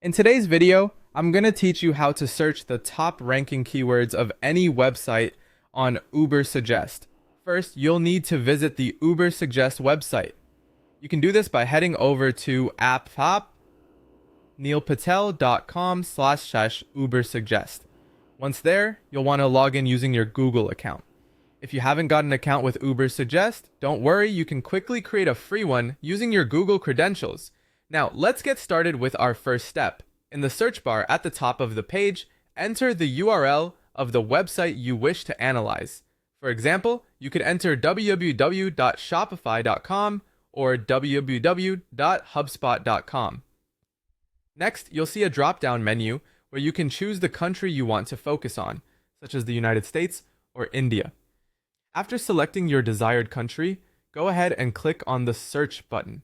In today's video, I'm going to teach you how to search the top ranking keywords of any website on Ubersuggest. First, you'll need to visit the Ubersuggest website. You can do this by heading over to appneilpatel.com/Ubersuggest. Once there, you'll want to log in using your Google account. If you haven't got an account with Ubersuggest, don't worry, you can quickly create a free one using your Google credentials. Now, let's get started with our first step. In the search bar at the top of the page, enter the URL of the website you wish to analyze. For example, you could enter www.shopify.com or www.hubspot.com. Next, you'll see a drop-down menu where you can choose the country you want to focus on, such as the United States or India. After selecting your desired country, go ahead and click on the Search button.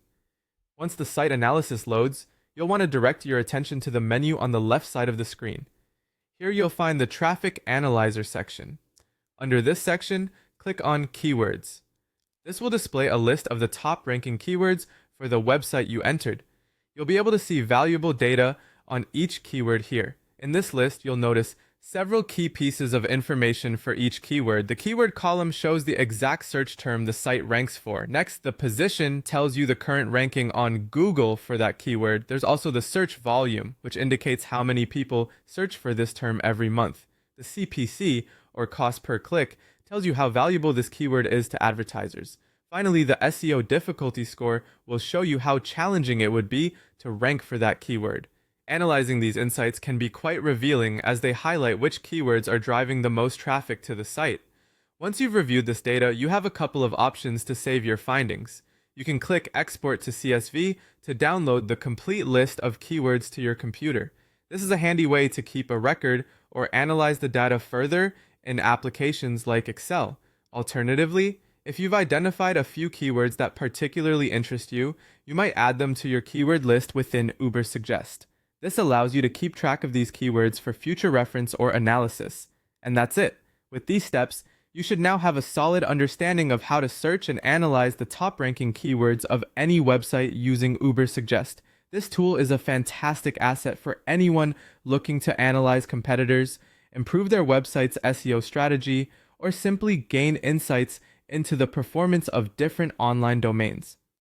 Once the site analysis loads, you'll want to direct your attention to the menu on the left side of the screen. Here you'll find the Traffic Analyzer section. Under this section, click on Keywords. This will display a list of the top ranking keywords for the website you entered. You'll be able to see valuable data on each keyword here. In this list, you'll notice several key pieces of information for each keyword. The keyword column shows the exact search term the site ranks for. Next, the position tells you the current ranking on Google for that keyword. There's also the search volume, which indicates how many people search for this term every month. The CPC, or cost per click, tells you how valuable this keyword is to advertisers. Finally, the SEO difficulty score will show you how challenging it would be to rank for that keyword. Analyzing these insights can be quite revealing as they highlight which keywords are driving the most traffic to the site. Once you've reviewed this data, you have a couple of options to save your findings. You can click Export to CSV to download the complete list of keywords to your computer. This is a handy way to keep a record or analyze the data further in applications like Excel. Alternatively, if you've identified a few keywords that particularly interest you, you might add them to your keyword list within Ubersuggest. This allows you to keep track of these keywords for future reference or analysis. And that's it. With these steps, you should now have a solid understanding of how to search and analyze the top-ranking keywords of any website using Ubersuggest. This tool is a fantastic asset for anyone looking to analyze competitors, improve their website's SEO strategy, or simply gain insights into the performance of different online domains.